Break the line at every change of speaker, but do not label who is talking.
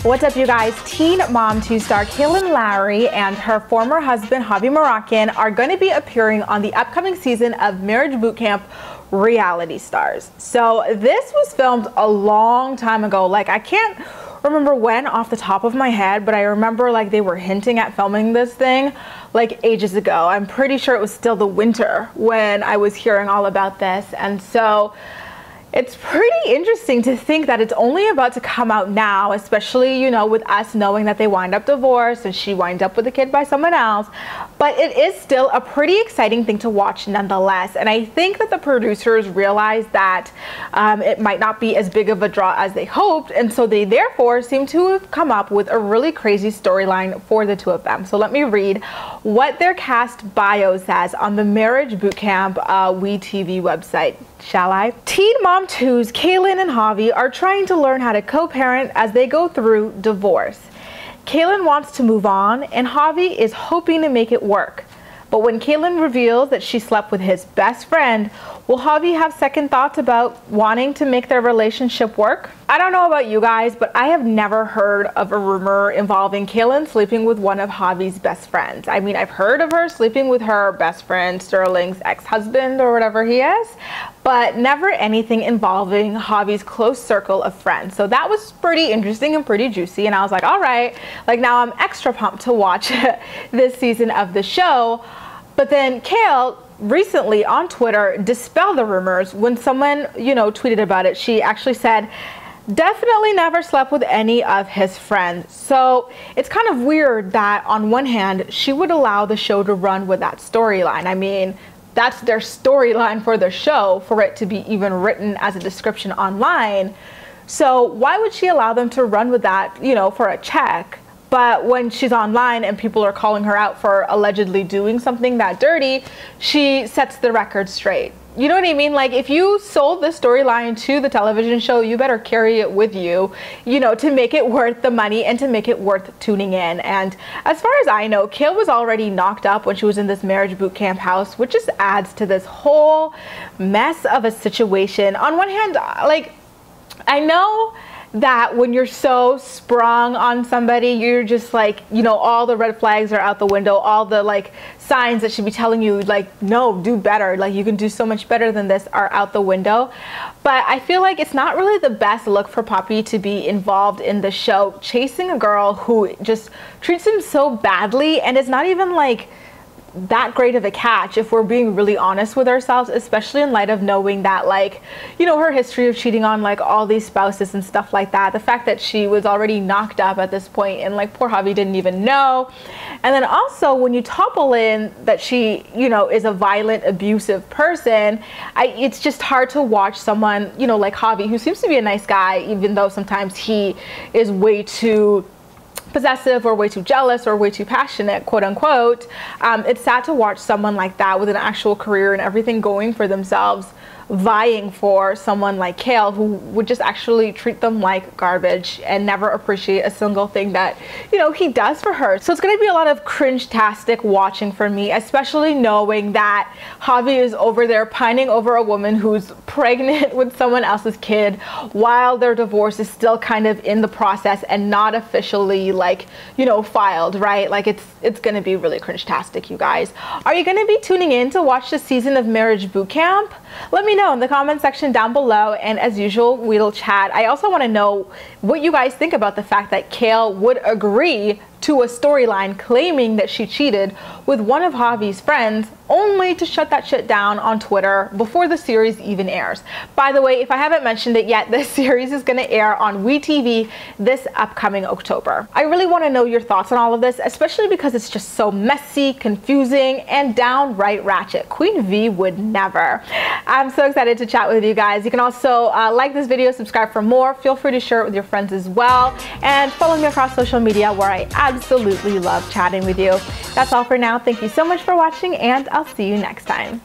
What's up, you guys? Teen Mom 2 star Kailyn Lowry and her former husband Javi Marroquin are going to be appearing on the upcoming season of Marriage Boot Camp Reality Stars. So this was filmed a long time ago. Like, I can't remember when off the top of my head, but I remember like they were hinting at filming this thing like ages ago. I'm pretty sure it was still the winter when I was hearing all about this, and so it's pretty interesting to think that it's only about to come out now, especially, you know, with us knowing that they wind up divorced and she winds up with a kid by someone else. But it is still a pretty exciting thing to watch nonetheless. And I think that the producers realized that it might not be as big of a draw as they hoped. And so they therefore seem to have come up with a really crazy storyline for the two of them. So let me read what their cast bio says on the Marriage Boot Camp WeTV website. Shall I? Teen Mom 2's Kailyn and Javi are trying to learn how to co-parent as they go through divorce. Kailyn wants to move on, and Javi is hoping to make it work. But when Kailyn reveals that she slept with his best friend, will Javi have second thoughts about wanting to make their relationship work? I don't know about you guys, but I have never heard of a rumor involving Kailyn sleeping with one of Javi's best friends. I mean, I've heard of her sleeping with her best friend Sterling's ex-husband or whatever he is, but never anything involving Javi's close circle of friends. So that was pretty interesting and pretty juicy, and I was like, all right, like now I'm extra pumped to watch this season of the show. But then Kail recently on Twitter dispelled the rumors when someone, you know, tweeted about it. She actually said, definitely never slept with any of his friends. So it's kind of weird that on one hand, she would allow the show to run with that storyline. I mean, that's their storyline for the show, for it to be even written as a description online. So why would she allow them to run with that, you know, for a check? But when she's online and people are calling her out for allegedly doing something that dirty, she sets the record straight. You know what I mean? Like, if you sold the storyline to the television show, you better carry it with you, you know, to make it worth the money and to make it worth tuning in. And as far as I know, Kail was already knocked up when she was in this Marriage Boot Camp house, which just adds to this whole mess of a situation. On one hand, like, I know that when you're so sprung on somebody, you're just like, you know, all the red flags are out the window, all the like signs that should be telling you like, no, do better, like you can do so much better than this are out the window. But I feel like it's not really the best look for Poppy to be involved in the show, chasing a girl who just treats him so badly, and it's not even like that great of a catch if we're being really honest with ourselves, especially in light of knowing that, like, you know, her history of cheating on like all these spouses and stuff like that, the fact that she was already knocked up at this point and like poor Javi didn't even know. And then also when you topple in that she, you know, is a violent, abusive person, it's just hard to watch someone, you know, like Javi, who seems to be a nice guy, even though sometimes he is way too possessive or way too jealous or way too passionate, quote unquote. It's sad to watch someone like that with an actual career and everything going for themselves vying for someone like Kail, who would just actually treat them like garbage and never appreciate a single thing that, you know, he does for her. So it's going to be a lot of cringe-tastic watching for me, especially knowing that Javi is over there pining over a woman who's pregnant with someone else's kid while their divorce is still kind of in the process and not officially, like, you know, filed, right? Like, it's going to be really cringe-tastic, you guys. Are you going to be tuning in to watch the season of Marriage Boot Camp? Let me know in the comment section down below, and as usual, we'll chat. I also want to know what you guys think about the fact that Kail would agree to a storyline claiming that she cheated with one of Javi's friends, only to shut that shit down on Twitter before the series even airs. By the way, if I haven't mentioned it yet, this series is going to air on WeTV this upcoming October. I really want to know your thoughts on all of this, especially because it's just so messy, confusing, and downright ratchet. Queen V would never. I'm so excited to chat with you guys. You can also like this video, subscribe for more. Feel free to share it with your friends as well, and follow me across social media where I absolutely love chatting with you. That's all for now. Thank you so much for watching, and I'll see you next time.